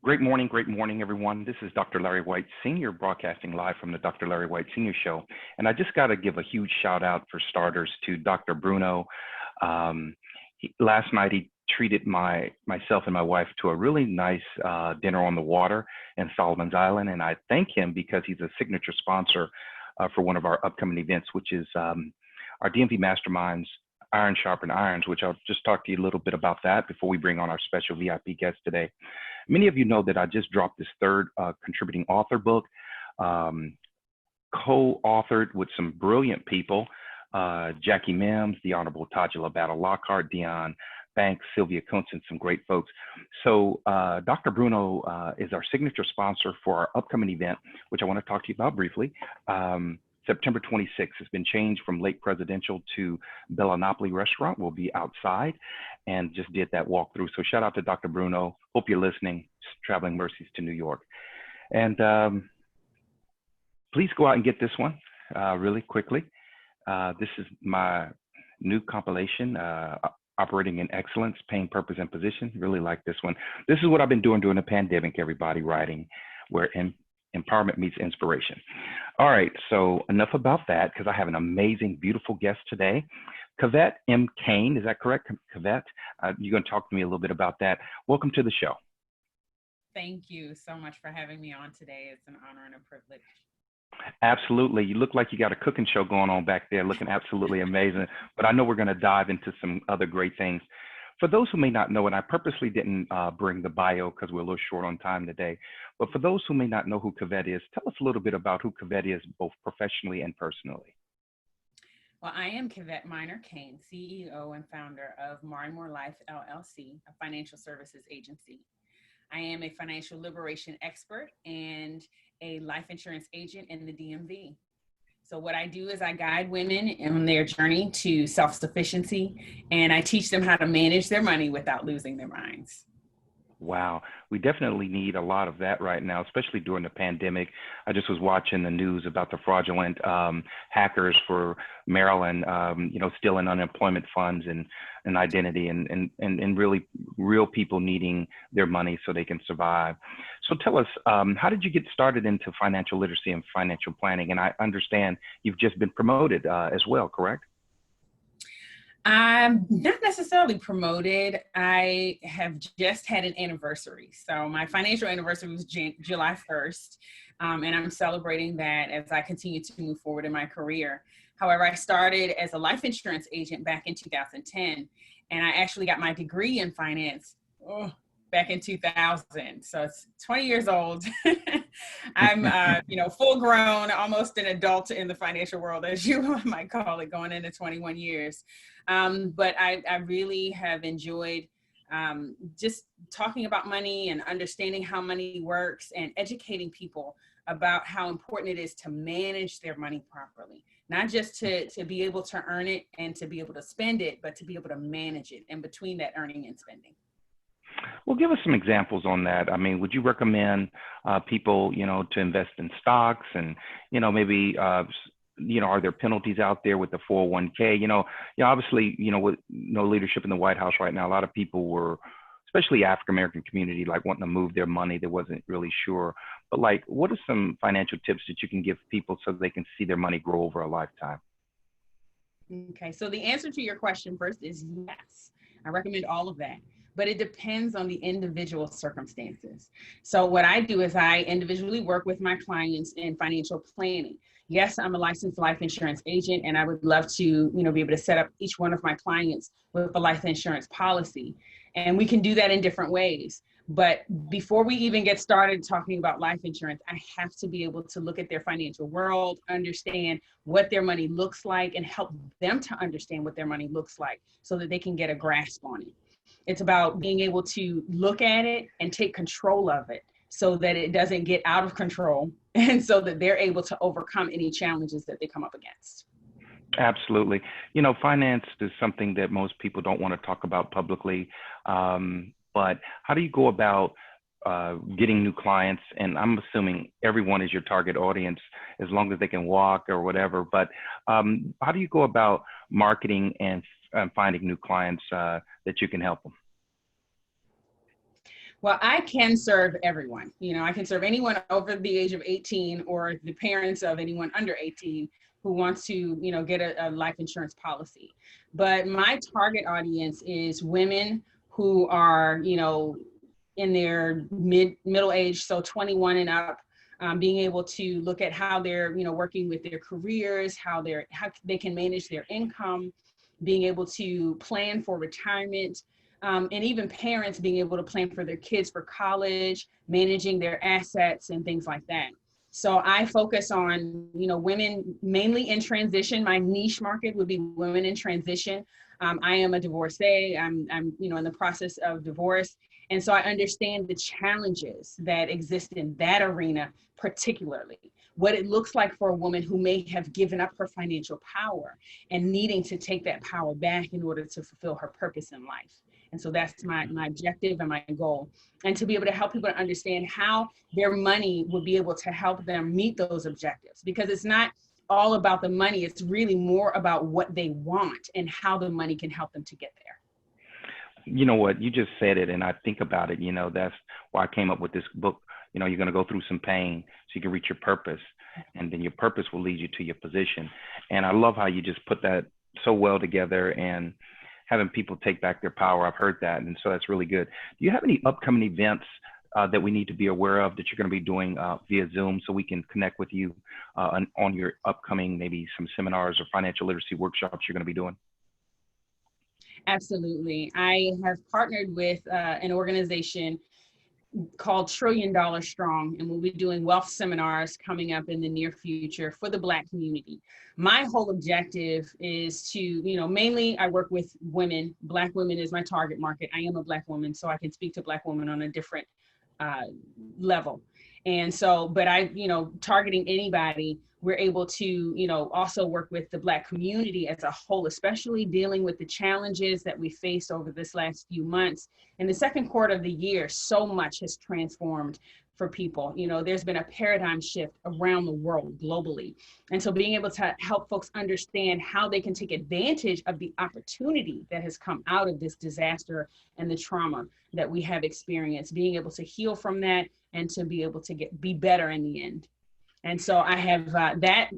Great morning, everyone. This is Dr. Larry White, Sr., broadcasting live from the Dr. Larry White Sr. Show. And I just got to give a huge shout out for starters to Dr. Bruno. Last night, he treated myself and my wife to a really nice dinner on the water in Solomon's Island. And I thank him because he's a signature sponsor for one of our upcoming events, which is our DMV Masterminds Iron Sharpen Irons, which I'll just talk to you a little bit about that before we bring on our special VIP guest today. Many of you know that I just dropped this third contributing author book, co-authored with some brilliant people, Jackie Mims, the Honorable Tajula Battle Lockhart, Dion Banks, Sylvia Kuntz, and some great folks. So Dr. Bruno is our signature sponsor for our upcoming event, which I want to talk to you about briefly. September 26th has been changed from Lake Presidential to Bellinopoli Restaurant. We'll be outside and just did that walkthrough. So shout out to Dr. Bruno. Hope you're listening. Traveling Mercies to New York. And please go out and get this one really quickly. This is my new compilation, Operating in Excellence, Pain, Purpose, and Position. Really like this one. This is what I've been doing during the pandemic, everybody, writing where empowerment meets inspiration. All right, so enough about that, because I have an amazing, beautiful guest today. Kevette M. Kane, is that correct, Kevette? You're going to talk to me a little bit about that. Welcome to the show. Thank you so much for having me on today. It's an honor and a privilege. Absolutely. You look like you got a cooking show going on back there, looking absolutely amazing. But I know we're going to dive into some other great things. For those who may not know, and I purposely didn't bring the bio because we're a little short on time today, but for those who may not know who Kevette is, tell us a little bit about who Kevette is, both professionally and personally. Well, I am Kevette Minor Kane, CEO and founder of More Life, LLC, a financial services agency. I am a financial liberation expert and a life insurance agent in the DMV. So what I do is I guide women on their journey to self-sufficiency, and I teach them how to manage their money without losing their minds. Wow, we definitely need a lot of that right now, especially during the pandemic. I just was watching the news about the fraudulent hackers for Maryland, stealing unemployment funds and identity and really real people needing their money so they can survive. So tell us, how did you get started into financial literacy and financial planning? And I understand you've just been promoted as well, correct? I'm not necessarily promoted. I have just had an anniversary. So my financial anniversary was July 1st, and I'm celebrating that as I continue to move forward in my career. However, I started as a life insurance agent back in 2010, and I actually got my degree in finance back in 2000. So it's 20 years old. I'm, full grown, almost an adult in the financial world, as you might call it, going into 21 years. But I really have enjoyed just talking about money and understanding how money works and educating people about how important it is to manage their money properly, not just to be able to earn it and to be able to spend it, but to be able to manage it in between that earning and spending. Well, give us some examples on that. I mean, would you recommend people, to invest in stocks and, maybe, are there penalties out there with the 401k? Obviously, with no leadership in the White House right now, a lot of people were, especially African-American community, like wanting to move their money. They wasn't really sure. But what are some financial tips that you can give people so they can see their money grow over a lifetime? Okay, so the answer to your question first is yes. I recommend all of that. But it depends on the individual circumstances. So what I do is I individually work with my clients in financial planning. Yes, I'm a licensed life insurance agent, and I would love to, be able to set up each one of my clients with a life insurance policy. And we can do that in different ways. But before we even get started talking about life insurance, I have to be able to look at their financial world, understand what their money looks like, and help them to understand what their money looks like so that they can get a grasp on it. It's about being able to look at it and take control of it so that it doesn't get out of control and so that they're able to overcome any challenges that they come up against. Absolutely. Finance is something that most people don't want to talk about publicly. But how do you go about getting new clients? And I'm assuming everyone is your target audience as long as they can walk or whatever. But how do you go about marketing and finding new clients that you can help them? Well, I can serve everyone. I can serve anyone over the age of 18 or the parents of anyone under 18 who wants to, get a life insurance policy. But my target audience is women who are, in their middle age, so 21 and up, being able to look at how they're, working with their careers, how they can manage their income, being able to plan for retirement, and even parents being able to plan for their kids for college, managing their assets and things like that. So I focus on, women mainly in transition. My niche market would be women in transition. I am a divorcee. I'm, in the process of divorce. And so I understand the challenges that exist in that arena, particularly what it looks like for a woman who may have given up her financial power and needing to take that power back in order to fulfill her purpose in life. And so that's my objective and my goal. And to be able to help people to understand how their money will be able to help them meet those objectives, because it's not all about the money. It's really more about what they want and how the money can help them to get there. You know what, you just said it, and I think about it, that's why I came up with this book. You're going to go through some pain so you can reach your purpose, and then your purpose will lead you to your position. And I love how you just put that so well together, and having people take back their power. I've heard that, and so that's really good. Do you have any upcoming events that we need to be aware of that you're going to be doing via Zoom, so we can connect with you on your upcoming, maybe some seminars or financial literacy workshops you're going to be doing? Absolutely. I have partnered with an organization called $1 Trillion Strong, and we'll be doing wealth seminars coming up in the near future for the Black community. My whole objective is to, mainly I work with women. Black women is my target market. I am a Black woman, so I can speak to Black women on a different level. And so, but targeting anybody, we're able to, also work with the Black community as a whole, especially dealing with the challenges that we faced over this last few months. In the second quarter of the year, so much has transformed for people. There's been a paradigm shift around the world globally. And so being able to help folks understand how they can take advantage of the opportunity that has come out of this disaster and the trauma that we have experienced, being able to heal from that and to be able to be better in the end. And so I have that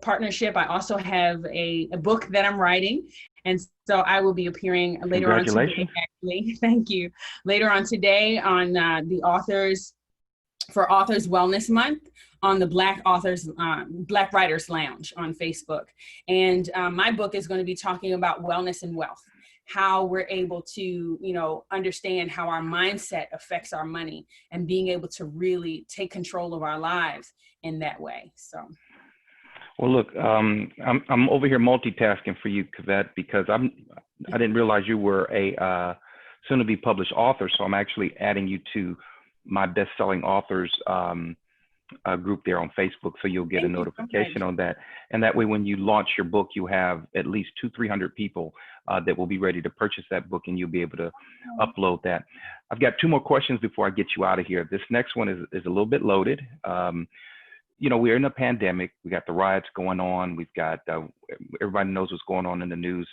partnership. I also have a book that I'm writing. And so I will be appearing later on today, actually. Thank you. Later on today on the Authors Wellness Month on the Black Writers Lounge on Facebook. And my book is going to be talking about wellness and wealth, how we're able to, understand how our mindset affects our money and being able to really take control of our lives in that way. So. Well, look, I'm over here multitasking for you, Kevette, because I didn't realize you were a soon to be published author. So I'm actually adding you to my best-selling authors group there on Facebook, so you'll get a notification on that. And that way, when you launch your book, you have at least 200-300 people that will be ready to purchase that book, and you'll be able to upload that. I've got 2 more questions before I get you out of here. This next one is a little bit loaded. We're in a pandemic. We got the riots going on. We've got everybody knows what's going on in the news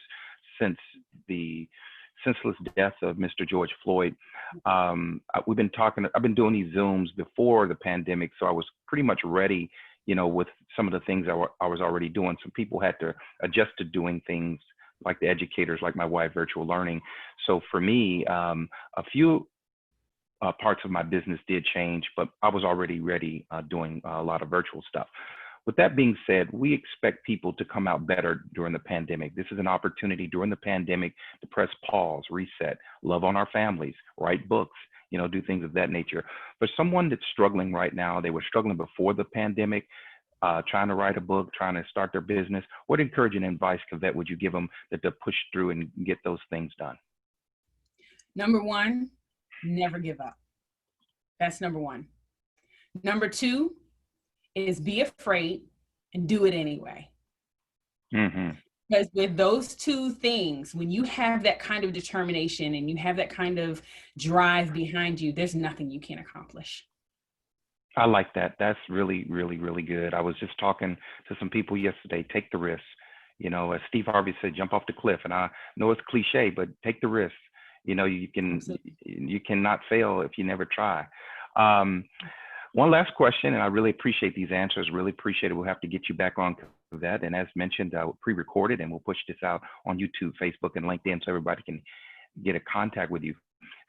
since the senseless death of Mr. George Floyd. I've been doing these Zooms before the pandemic, so I was pretty much ready, with some of the things I was already doing. Some people had to adjust to doing things like the educators, like my wife, virtual learning. So for me, a few parts of my business did change, but I was already ready doing a lot of virtual stuff. With that being said, we expect people to come out better during the pandemic. This is an opportunity during the pandemic to press pause, reset, love on our families, write books, do things of that nature. For someone that's struggling right now, they were struggling before the pandemic, trying to write a book, trying to start their business, what encouraging advice, Kevette, would you give them that to push through and get those things done? Number 1, never give up. That's number 1. Number 2 is be afraid and do it anyway. Mm-hmm. Because with those 2 things, when you have that kind of determination and you have that kind of drive behind you, there's nothing you can't accomplish. I like that. That's really, really, really good. I was just talking to some people yesterday. Take the risk. As Steve Harvey said, jump off the cliff. And I know it's cliche, but take the risk. You know, Absolutely. you cannot fail if you never try. Um, One last question, and I really appreciate these answers. Really appreciate it. We'll have to get you back on that. And as mentioned, pre-recorded, and we'll push this out on YouTube, Facebook, and LinkedIn so everybody can get a contact with you.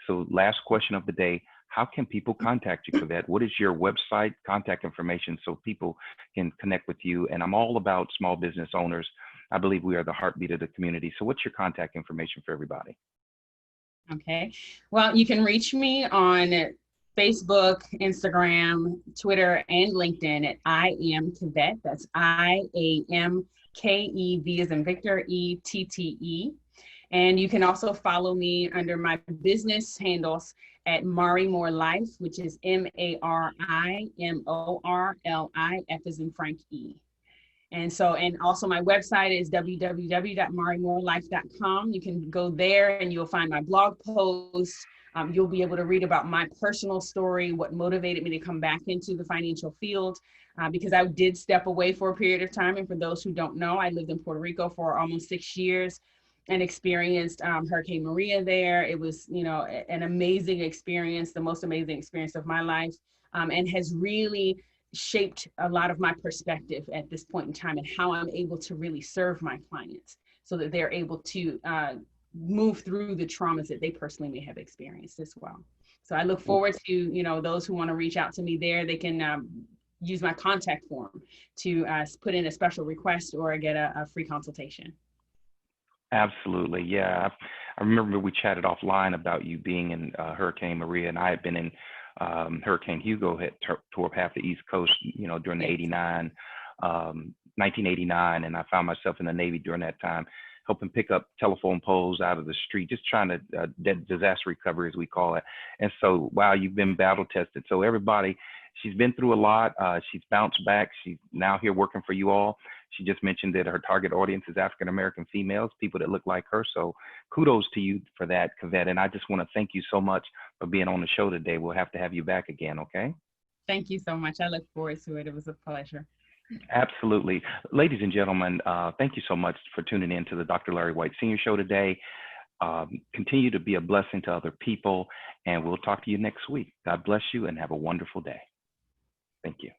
So last question of the day, how can people contact you, Kevette? What is your website, contact information so people can connect with you? And I'm all about small business owners. I believe we are the heartbeat of the community. So what's your contact information for everybody? Okay. Well, you can reach me on Facebook, Instagram, Twitter, and LinkedIn at I am Kevette. That's IAMKEV as in Victor, ETTE. And you can also follow me under my business handles at Mari More Life, which is MARIMORLIF as in Frank E. And so, and also my website is www.marimorelife.com. You can go there and you'll find my blog posts. You'll be able to read about my personal story, what motivated me to come back into the financial field, because I did step away for a period of time. And for those who don't know, I lived in Puerto Rico for almost 6 years and experienced Hurricane Maria there. It was, you know, an amazing experience, the most amazing experience of my life, and has really shaped a lot of my perspective at this point in time and how I'm able to really serve my clients so that they're able to move through the traumas that they personally may have experienced as well. So I look forward to, you know, those who want to reach out to me there, they can use my contact form to put in a special request or get a free consultation. Absolutely. Yeah. I remember we chatted offline about you being in Hurricane Maria, and I had been in Hurricane Hugo, had tore up half the East Coast, you know, during the 1989, and I found myself in the Navy during that time, helping pick up telephone poles out of the street, just trying to disaster recovery, as we call it. And so, wow, you've been battle tested. So everybody, she's been through a lot. She's bounced back. She's now here working for you all. She just mentioned that her target audience is African American females, people that look like her. So kudos to you for that, Kevette. And I just want to thank you so much for being on the show today. We'll have to have you back again, okay? Thank you so much. I look forward to it. It was a pleasure. Absolutely. Ladies and gentlemen, thank you so much for tuning in to the Dr. Larry White Senior Show today. Continue to be a blessing to other people, and we'll talk to you next week. God bless you and have a wonderful day. Thank you.